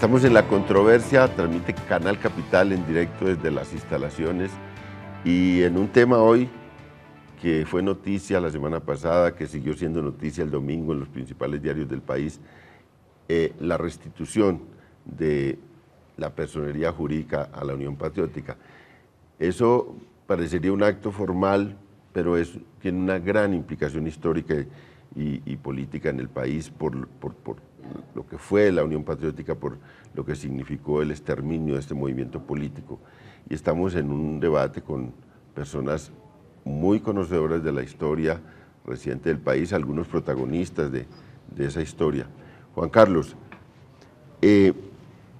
Estamos en La Controversia, transmite Canal Capital en directo desde las instalaciones y en un tema hoy que fue noticia la semana pasada, que siguió siendo noticia el domingo en los principales diarios del país, la restitución de la personería jurídica a la Unión Patriótica. Eso parecería un acto formal, pero tiene una gran implicación histórica y política en el país por lo que fue la Unión Patriótica, por lo que significó el exterminio de este movimiento político. Y estamos en un debate con personas muy conocedoras de la historia reciente del país, algunos protagonistas de esa historia. Juan Carlos,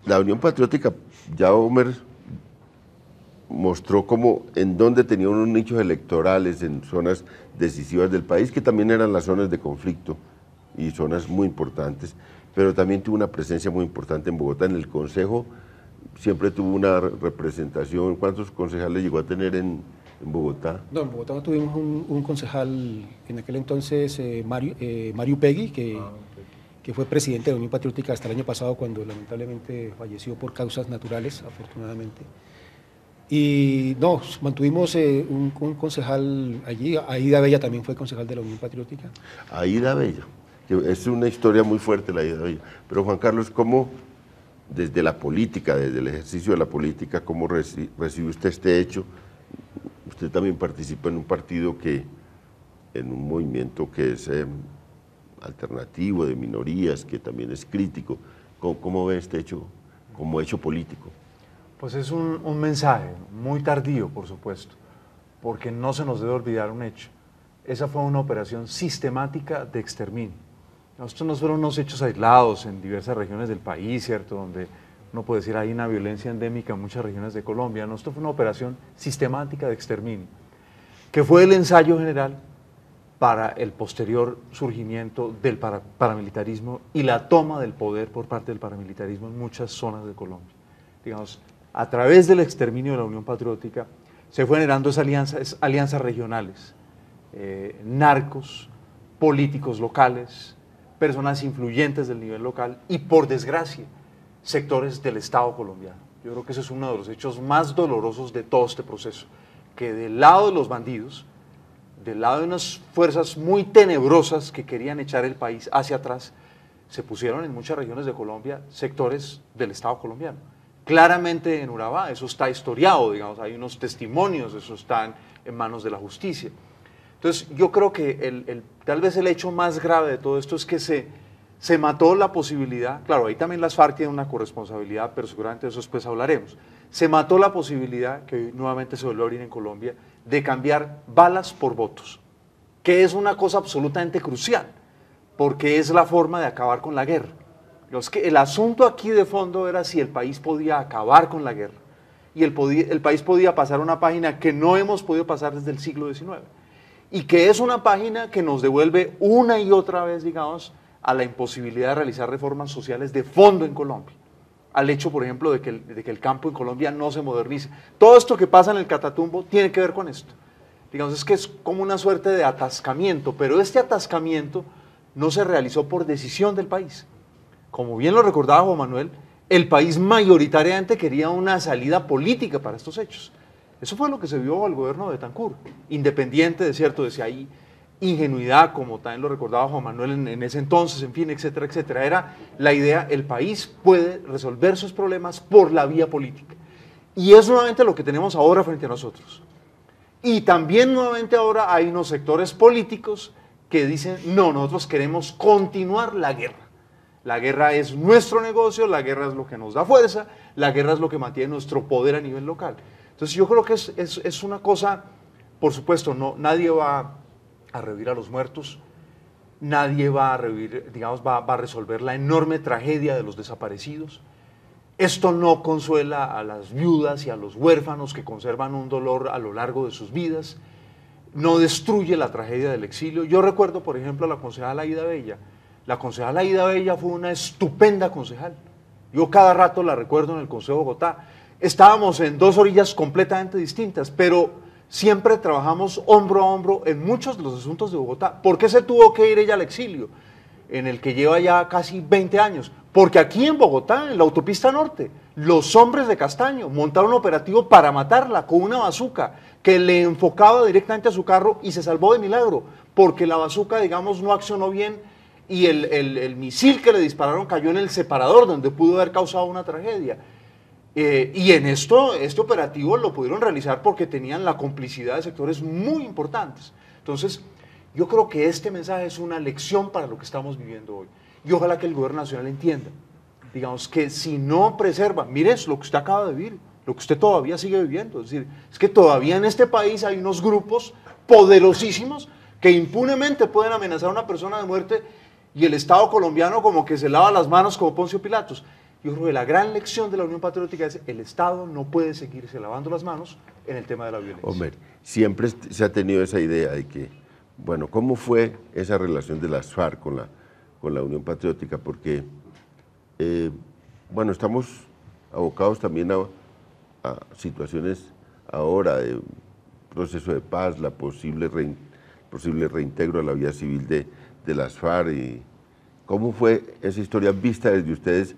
la Unión Patriótica, ya Homer mostró cómo en dónde tenía unos nichos electorales en zonas decisivas del país, que también eran las zonas de conflicto y zonas muy importantes, pero también tuvo una presencia muy importante en Bogotá. En el Consejo siempre tuvo una representación. ¿Cuántos concejales llegó a tener en Bogotá? No, en Bogotá tuvimos un concejal en aquel entonces, Mario Pegui, que fue presidente de la Unión Patriótica hasta el año pasado, cuando lamentablemente falleció por causas naturales, afortunadamente. Y no, mantuvimos un concejal allí. Aida Bella también fue concejal de la Unión Patriótica. Aida Bella, que es una historia muy fuerte la Aida Bella. Pero Juan Carlos, ¿cómo desde la política, desde el ejercicio de la política, cómo recibe usted este hecho? Usted también participa en un partido en un movimiento que es alternativo, de minorías, que también es crítico. ¿Cómo ve este hecho como hecho político? Pues es un mensaje muy tardío, por supuesto, porque no se nos debe olvidar un hecho. Esa fue una operación sistemática de exterminio. Estos no fueron unos hechos aislados en diversas regiones del país, ¿cierto?, donde uno puede decir hay una violencia endémica en muchas regiones de Colombia. No, esto fue una operación sistemática de exterminio, que fue el ensayo general para el posterior surgimiento del paramilitarismo y la toma del poder por parte del paramilitarismo en muchas zonas de Colombia. Digamos, a través del exterminio de la Unión Patriótica se fue generando esas alianzas regionales, narcos, políticos locales, personas influyentes del nivel local y, por desgracia, sectores del Estado colombiano. Yo creo que ese es uno de los hechos más dolorosos de todo este proceso, que del lado de los bandidos, del lado de unas fuerzas muy tenebrosas que querían echar el país hacia atrás, se pusieron en muchas regiones de Colombia sectores del Estado colombiano. Claramente en Urabá, eso está historiado, digamos, hay unos testimonios, eso está en manos de la justicia. Entonces yo creo que tal vez el hecho más grave de todo esto es que se mató la posibilidad, claro, ahí también las FARC tienen una corresponsabilidad, pero seguramente de eso después hablaremos, se mató la posibilidad, que nuevamente se volvió a abrir en Colombia, de cambiar balas por votos, que es una cosa absolutamente crucial, porque es la forma de acabar con la guerra. El asunto aquí de fondo era si el país podía acabar con la guerra, y el país podía pasar una página que no hemos podido pasar desde el siglo XIX, y que es una página que nos devuelve una y otra vez, digamos, a la imposibilidad de realizar reformas sociales de fondo en Colombia, al hecho, por ejemplo, de que el campo en Colombia no se modernice. Todo esto que pasa en el Catatumbo tiene que ver con esto. Digamos, es que es como una suerte de atascamiento, pero este atascamiento no se realizó por decisión del país. Como bien lo recordaba Juan Manuel, el país mayoritariamente quería una salida política para estos hechos. Eso fue lo que se vio al gobierno de Betancur, independiente de cierto, de si hay ingenuidad, como también lo recordaba Juan Manuel en ese entonces, en fin, etcétera, etcétera. Era la idea, el país puede resolver sus problemas por la vía política. Y es nuevamente lo que tenemos ahora frente a nosotros. Y también nuevamente ahora hay unos sectores políticos que dicen, no, nosotros queremos continuar la guerra. La guerra es nuestro negocio, la guerra es lo que nos da fuerza, la guerra es lo que mantiene nuestro poder a nivel local. Entonces yo creo que es una cosa, por supuesto, nadie va a revivir a los muertos, nadie va a revivir, digamos, va a resolver la enorme tragedia de los desaparecidos. Esto no consuela a las viudas y a los huérfanos que conservan un dolor a lo largo de sus vidas, no destruye la tragedia del exilio. Yo recuerdo, por ejemplo, a la concejala Aida Bella. La concejala Aida Bella fue una estupenda concejal. Yo cada rato la recuerdo en el Consejo de Bogotá. Estábamos en dos orillas completamente distintas, pero siempre trabajamos hombro a hombro en muchos de los asuntos de Bogotá. ¿Por qué se tuvo que ir ella al exilio, en el que lleva ya casi 20 años? Porque aquí en Bogotá, en la autopista norte, los hombres de Castaño montaron un operativo para matarla con una bazuca que le enfocaba directamente a su carro y se salvó de milagro, porque la bazuca, digamos, no accionó bien y el misil que le dispararon cayó en el separador, donde pudo haber causado una tragedia. Y en este operativo lo pudieron realizar porque tenían la complicidad de sectores muy importantes. Entonces, yo creo que este mensaje es una lección para lo que estamos viviendo hoy. Y ojalá que el gobierno nacional entienda, digamos, que si no preserva, mire lo que usted acaba de vivir, lo que usted todavía sigue viviendo, es decir, es que todavía en este país hay unos grupos poderosísimos que impunemente pueden amenazar a una persona de muerte y el Estado colombiano como que se lava las manos como Poncio Pilatos. Yo creo que la gran lección de la Unión Patriótica es el Estado no puede seguirse lavando las manos en el tema de la violencia. Hombre, siempre se ha tenido esa idea de que, bueno, ¿cómo fue esa relación de las FARC con la Unión Patriótica? Porque, bueno, estamos abocados también a situaciones ahora de proceso de paz, la posible reintegro a la vida civil de las FARC. Y ¿cómo fue esa historia vista desde ustedes?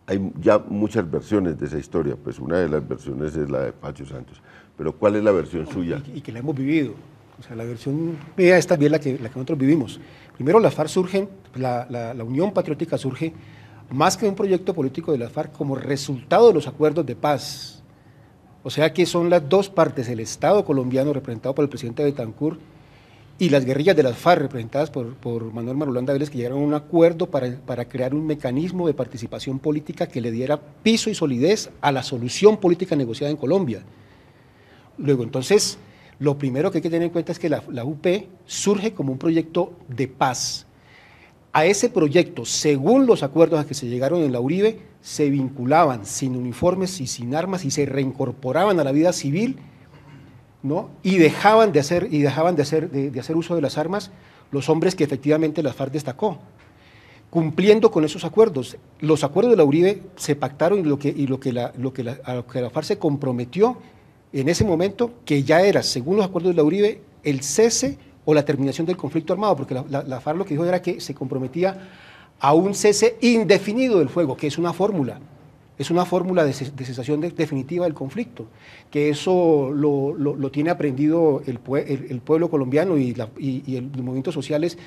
Hay ya muchas versiones de esa historia, pues una de las versiones es la de Pacho Santos, pero ¿cuál es la versión suya? Y que la hemos vivido, o sea, la versión mía es también la que nosotros vivimos. Primero las FARC surgen, la Unión Patriótica surge más que un proyecto político de las FARC como resultado de los acuerdos de paz. O sea que son las dos partes, el Estado colombiano representado por el presidente Betancur y las guerrillas de las FARC representadas por Manuel Marulanda Vélez, que llegaron a un acuerdo para crear un mecanismo de participación política que le diera piso y solidez a la solución política negociada en Colombia. Luego, entonces, lo primero que hay que tener en cuenta es que la UP surge como un proyecto de paz. A ese proyecto, según los acuerdos a que se llegaron en la Uribe, se vinculaban sin uniformes y sin armas y se reincorporaban a la vida civil, ¿no? Y dejaban de hacer uso de las armas los hombres que efectivamente la FARC destacó, cumpliendo con esos acuerdos. Los acuerdos de la Uribe se pactaron y lo que la FARC se comprometió en ese momento, que ya era, según los acuerdos de la Uribe, el cese o la terminación del conflicto armado, porque la FARC lo que dijo era que se comprometía a un cese indefinido del fuego, que es una fórmula de cesación definitiva del conflicto, que eso lo tiene aprendido el pueblo colombiano y los movimientos sociales.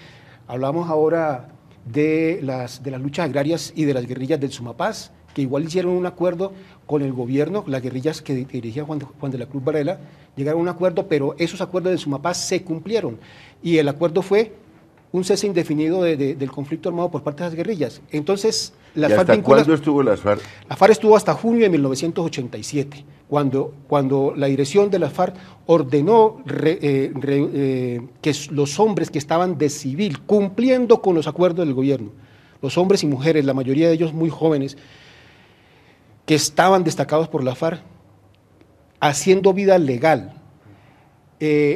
Hablamos ahora de las luchas agrarias y de las guerrillas del Sumapaz, que igual hicieron un acuerdo con el gobierno, las guerrillas que dirigía Juan de la Cruz Varela, llegaron a un acuerdo, pero esos acuerdos del Sumapaz se cumplieron, y el acuerdo fue un cese indefinido del conflicto armado por parte de las guerrillas. Entonces, las FARC ¿hasta cuándo estuvo las FARC? La FARC estuvo hasta junio de 1987, cuando la dirección de la FARC ordenó que los hombres que estaban de civil, cumpliendo con los acuerdos del gobierno, los hombres y mujeres, la mayoría de ellos muy jóvenes, que estaban destacados por la FARC, haciendo vida legal,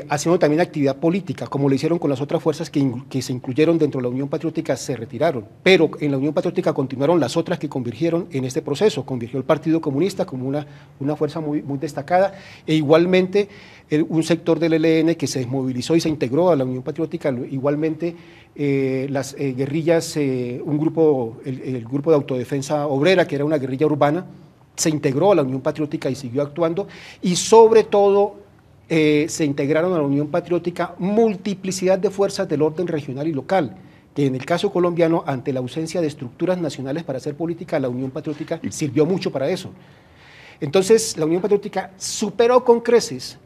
haciendo también actividad política, como lo hicieron con las otras fuerzas que se incluyeron dentro de la Unión Patriótica, se retiraron, pero en la Unión Patriótica continuaron las otras que convirgieron en este proceso. Convirgió el Partido Comunista como una fuerza muy destacada, e igualmente un sector del ELN que se desmovilizó y se integró a la Unión Patriótica, igualmente las guerrillas, el grupo de autodefensa obrera, que era una guerrilla urbana, se integró a la Unión Patriótica y siguió actuando, y sobre todo se integraron a la Unión Patriótica multiplicidad de fuerzas del orden regional y local, que en el caso colombiano, ante la ausencia de estructuras nacionales para hacer política, la Unión Patriótica sirvió mucho para eso. Entonces, la Unión Patriótica superó con creces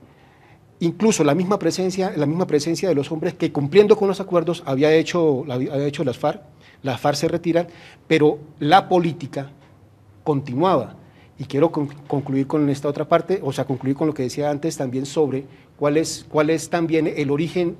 incluso la misma presencia de los hombres que, cumpliendo con los acuerdos, había hecho las FARC se retiran, pero la política continuaba. Y quiero concluir con esta otra parte, o sea, concluir con lo que decía antes también sobre cuál es también el origen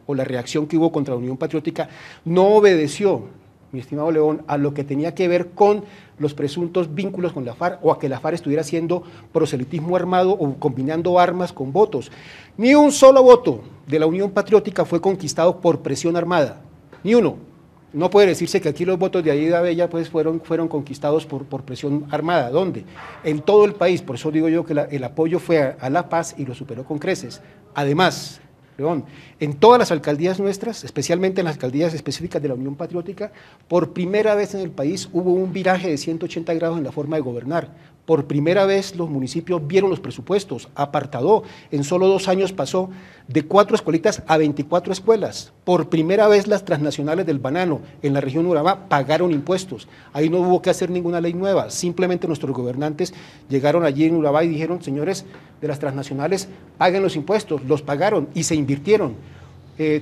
o la reacción que hubo contra la Unión Patriótica. No obedeció, mi estimado León, a lo que tenía que ver con los presuntos vínculos con la FARC o a que la FARC estuviera haciendo proselitismo armado o combinando armas con votos. Ni un solo voto de la Unión Patriótica fue conquistado por presión armada, ni uno. No puede decirse que aquí los votos de Aida Bella pues fueron conquistados por presión armada. ¿Dónde? En todo el país. Por eso digo yo que el apoyo fue a la paz y lo superó con creces. Además, León. En todas las alcaldías nuestras, especialmente en las alcaldías específicas de la Unión Patriótica, por primera vez en el país hubo un viraje de 180 grados en la forma de gobernar. Por primera vez los municipios vieron los presupuestos, apartadó. En solo 2 años pasó de 4 escuelitas a 24 escuelas. Por primera vez las transnacionales del banano en la región Urabá pagaron impuestos. Ahí no hubo que hacer ninguna ley nueva. Simplemente nuestros gobernantes llegaron allí en Urabá y dijeron, señores de las transnacionales, paguen los impuestos. Los pagaron y se invirtieron.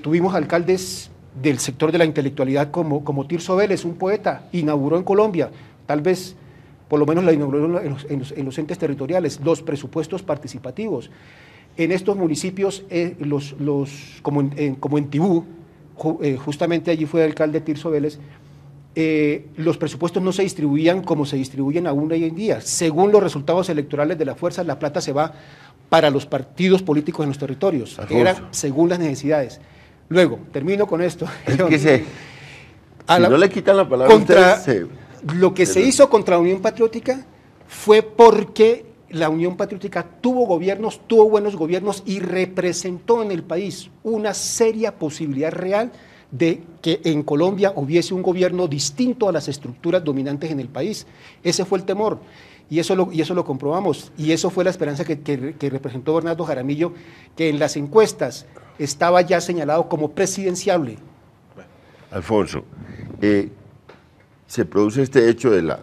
Tuvimos alcaldes del sector de la intelectualidad como Tirso Vélez, un poeta, inauguró en Colombia, tal vez por lo menos la inauguró en los entes territoriales, los presupuestos participativos. En estos municipios, como en Tibú, justamente allí fue el alcalde Tirso Vélez, los presupuestos no se distribuían como se distribuyen aún hoy en día. Según los resultados electorales de la fuerza, la plata se va para los partidos políticos en los territorios, que era según las necesidades. Luego, termino con esto. Es que si no le quitan la palabra contra, ustedes, lo que se hizo contra la Unión Patriótica fue porque la Unión Patriótica tuvo gobiernos, tuvo buenos gobiernos y representó en el país una seria posibilidad real de que en Colombia hubiese un gobierno distinto a las estructuras dominantes en el país. Ese fue el temor y eso lo comprobamos, y eso fue la esperanza que representó Bernardo Jaramillo, que en las encuestas estaba ya señalado como presidenciable. Alfonso, se produce este hecho de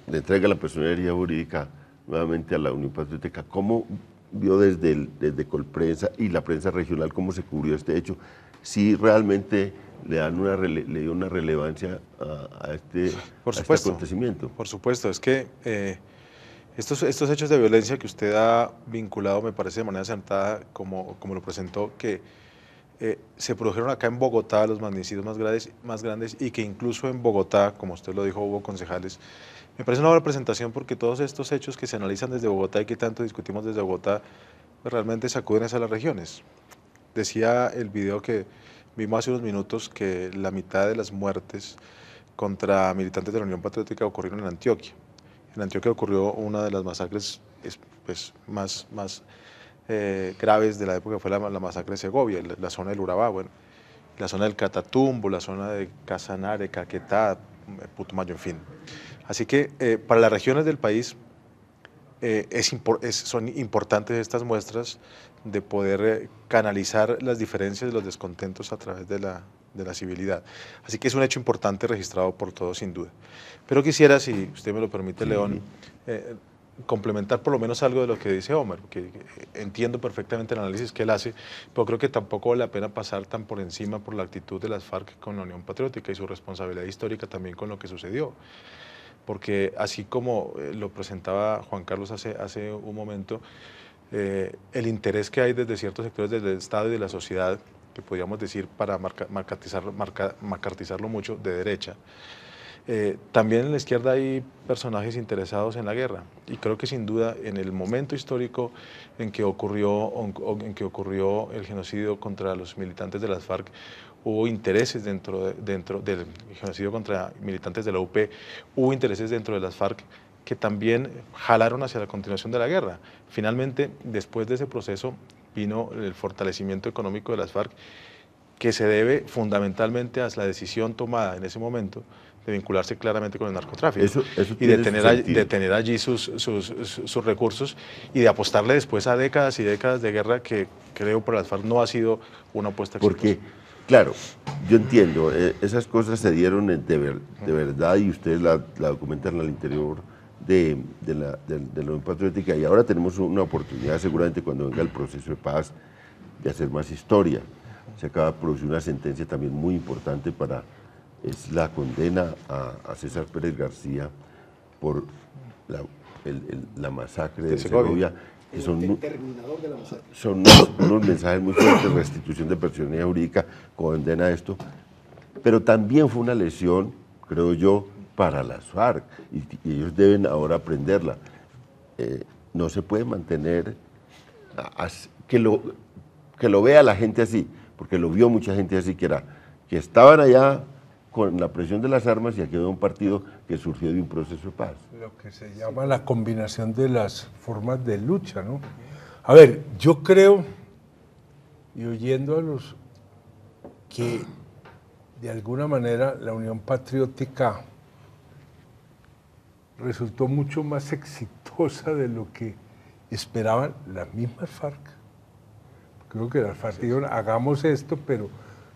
entrega de la personería jurídica nuevamente a la Unión Patriótica. ¿Cómo vio desde Colprensa y la prensa regional cómo se cubrió este hecho? Si realmente le dio una relevancia a este acontecimiento. Por supuesto, es que estos hechos de violencia que usted ha vinculado, me parece de manera acertada, como lo presentó, que se produjeron acá en Bogotá los magnicidios más grandes, y que incluso en Bogotá, como usted lo dijo, hubo concejales. Me parece una buena presentación porque todos estos hechos que se analizan desde Bogotá y que tanto discutimos desde Bogotá, pues realmente sacuden hacia las regiones. Decía el video que vimos hace unos minutos que la mitad de las muertes contra militantes de la Unión Patriótica ocurrieron en Antioquia. En Antioquia ocurrió una de las masacres pues, más graves de la época, fue la masacre de Segovia, la zona del Urabá, bueno, la zona del Catatumbo, la zona de Casanare, Caquetá, Putumayo, en fin. Así que para las regiones del país son importantes estas muestras de poder canalizar las diferencias y los descontentos a través de la civilidad. Así que es un hecho importante registrado por todos, sin duda. Pero quisiera, si usted me lo permite, León, complementar por lo menos algo de lo que dice Omar, que entiendo perfectamente el análisis que él hace, pero creo que tampoco vale la pena pasar tan por encima por la actitud de las FARC con la Unión Patriótica y su responsabilidad histórica también con lo que sucedió. Porque así como lo presentaba Juan Carlos hace un momento, el interés que hay desde ciertos sectores del Estado y de la sociedad, que podríamos decir para macartizarlo mucho, de derecha, también en la izquierda hay personajes interesados en la guerra, y creo que sin duda en el momento histórico en que ocurrió el genocidio contra los militantes de las FARC, hubo intereses dentro del genocidio contra militantes de la UP, hubo intereses dentro de las FARC que también jalaron hacia la continuación de la guerra. Finalmente, después de ese proceso, vino el fortalecimiento económico de las FARC, que se debe fundamentalmente a la decisión tomada en ese momento de vincularse claramente con el narcotráfico y de tener allí sus recursos y de apostarle después a décadas y décadas de guerra que creo para las FARC no ha sido una apuesta exitosa. Porque, claro, yo entiendo, esas cosas se dieron de verdad y ustedes la documentan al interior de la Unión Patriótica, y ahora tenemos una oportunidad seguramente cuando venga el proceso de paz de hacer más historia. Se acaba de producir una sentencia también muy importante es la condena a César Pérez García por la masacre de Segovia. Que son unos mensajes muy fuertes, restitución de personería jurídica, condena esto, pero también fue una lesión, creo yo, para las FARC, y ellos deben ahora aprenderla. No se puede mantener que lo vea la gente así, porque lo vio mucha gente así, que estaban allá con la presión de las armas, y aquí había un partido que surgió de un proceso de paz. Lo que se llama la combinación de las formas de lucha, ¿no? A ver, yo creo y oyendo a los que de alguna manera la Unión Patriótica resultó mucho más exitosa de lo que esperaban las mismas FARC. Creo que las FARC dijeron, hagamos esto, pero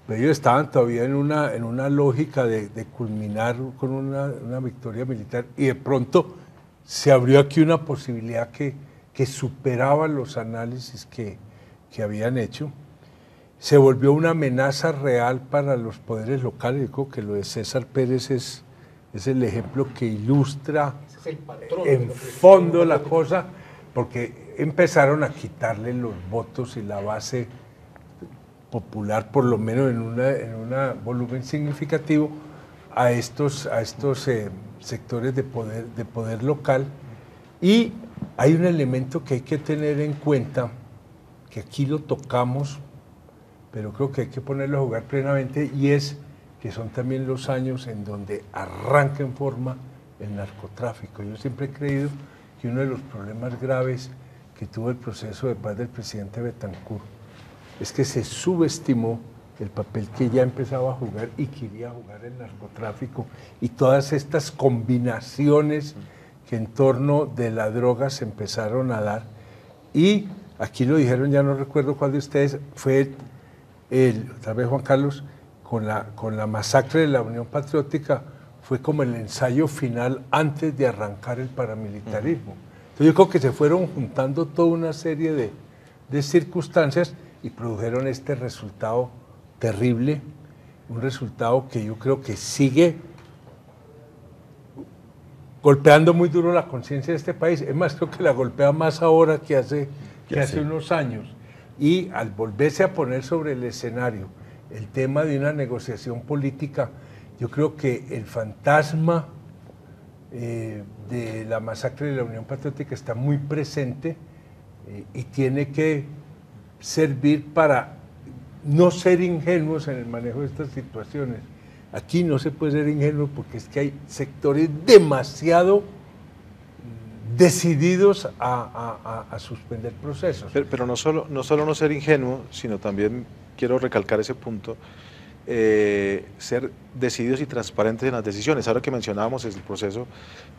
ellos estaban todavía en una lógica de culminar con una victoria militar, y de pronto se abrió aquí una posibilidad que superaba los análisis que habían hecho. Se volvió una amenaza real para los poderes locales. Yo creo que lo de César Pérez es el ejemplo que ilustra en fondo la cosa, porque empezaron a quitarle los votos y la base popular, por lo menos en un volumen significativo, a estos sectores de poder local. Y hay un elemento que hay que tener en cuenta, que aquí lo tocamos, pero creo que hay que ponerlo a jugar plenamente, y es que son también los años en donde arranca en forma el narcotráfico. Yo siempre he creído que uno de los problemas graves que tuvo el proceso de paz del presidente Betancourt es que se subestimó el papel que ya empezaba a jugar y quería jugar el narcotráfico, y todas estas combinaciones que en torno de la droga se empezaron a dar. Y aquí lo dijeron, ya no recuerdo cuál de ustedes, fue tal vez Juan Carlos, con la masacre de la Unión Patriótica, fue como el ensayo final antes de arrancar el paramilitarismo. Entonces yo creo que se fueron juntando toda una serie de circunstancias y produjeron este resultado terrible, un resultado que yo creo que sigue golpeando muy duro la conciencia de este país. Es más, creo que la golpea más ahora que hace unos años. Y al volverse a poner sobre el escenario el tema de una negociación política, yo creo que el fantasma de la masacre de la Unión Patriótica está muy presente, y tiene que servir para no ser ingenuos en el manejo de estas situaciones. Aquí no se puede ser ingenuo, porque es que hay sectores demasiado decididos a suspender procesos. Pero no solo no ser ingenuo, sino también, quiero recalcar ese punto, ser decididos y transparentes en las decisiones. Ahora que mencionábamos el proceso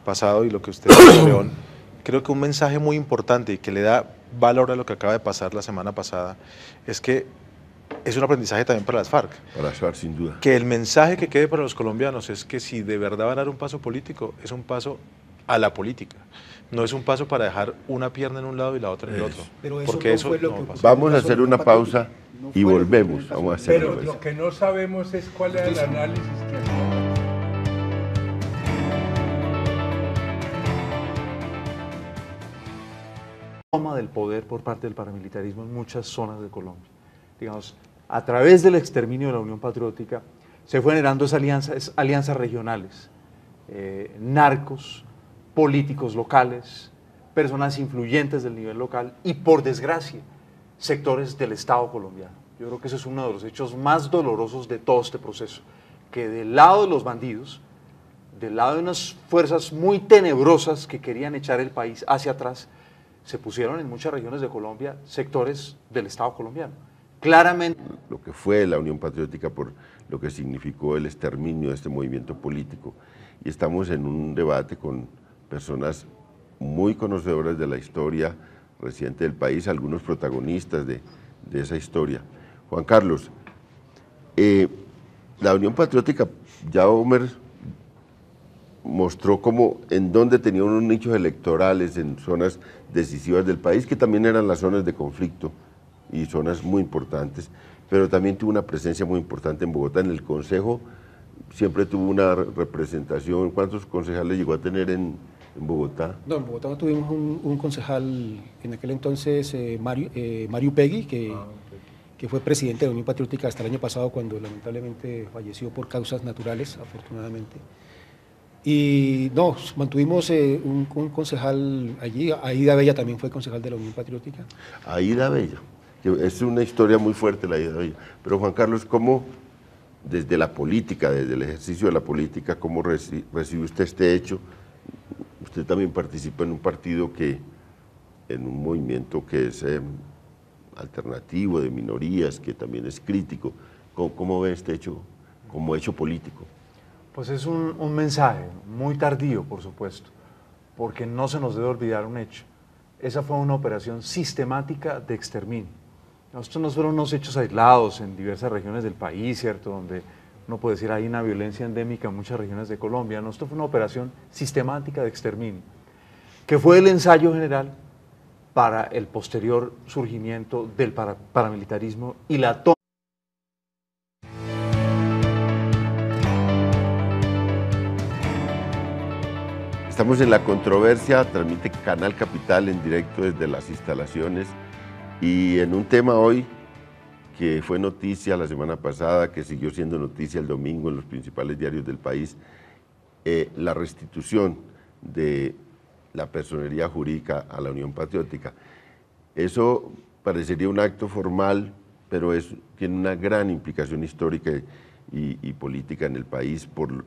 pasado y lo que usted dijo, León, creo que un mensaje muy importante y que le da valor a lo que acaba de pasar la semana pasada es que es un aprendizaje también para las FARC. Para las FARC, sin duda. Que el mensaje que quede para los colombianos es que si de verdad van a dar un paso político, es un paso a la política. No es un paso para dejar una pierna en un lado y la otra en el otro. Pero eso porque no eso fue lo no que pasa. Vamos a hacer una pausa y volvemos. Vamos a hacer Pero lo que no sabemos es cuál es el análisis que hacemos. Toma del poder por parte del paramilitarismo en muchas zonas de Colombia. Digamos, a través del exterminio de la Unión Patriótica se fue generando esas alianzas regionales, narcos, políticos locales, personas influyentes del nivel local y, por desgracia, sectores del Estado colombiano. Yo creo que ese es uno de los hechos más dolorosos de todo este proceso, que del lado de los bandidos, del lado de unas fuerzas muy tenebrosas que querían echar el país hacia atrás, se pusieron en muchas regiones de Colombia sectores del Estado colombiano. Claramente. Lo que fue la Unión Patriótica, por lo que significó el exterminio de este movimiento político. Y estamos en un debate con personas muy conocedoras de la historia reciente del país, algunos protagonistas de esa historia. Juan Carlos, la Unión Patriótica, ya Homer mostró cómo en dónde tenía unos nichos electorales en zonas decisivas del país, que también eran las zonas de conflicto y zonas muy importantes, pero también tuvo una presencia muy importante en Bogotá. En el Consejo siempre tuvo una representación. ¿Cuántos concejales llegó a tener en Bogotá? No, en Bogotá tuvimos un concejal en aquel entonces, Mario Peggy, que fue presidente de la Unión Patriótica hasta el año pasado, cuando lamentablemente falleció por causas naturales, afortunadamente. Y no, mantuvimos un concejal allí. Aida Bella también fue concejal de la Unión Patriótica. Aida Bella, que es una historia muy fuerte la Aida Bella. Pero Juan Carlos, ¿cómo desde la política, desde el ejercicio de la política, cómo recibe usted este hecho? Usted también participa en un partido en un movimiento que es alternativo, de minorías, que también es crítico. ¿Cómo ve este hecho como hecho político? Pues es un mensaje muy tardío, por supuesto, porque no se nos debe olvidar un hecho. Esa fue una operación sistemática de exterminio. Estos no fueron unos hechos aislados en diversas regiones del país, ¿cierto?, donde uno puede decir hay una violencia endémica en muchas regiones de Colombia. No, esto fue una operación sistemática de exterminio, que fue el ensayo general para el posterior surgimiento del paramilitarismo y la toma. Estamos en La Controversia, transmite Canal Capital en directo desde las instalaciones y en un tema hoy que fue noticia la semana pasada, que siguió siendo noticia el domingo en los principales diarios del país, la restitución de la personería jurídica a la Unión Patriótica. Eso parecería un acto formal, pero tiene una gran implicación histórica y política en el país por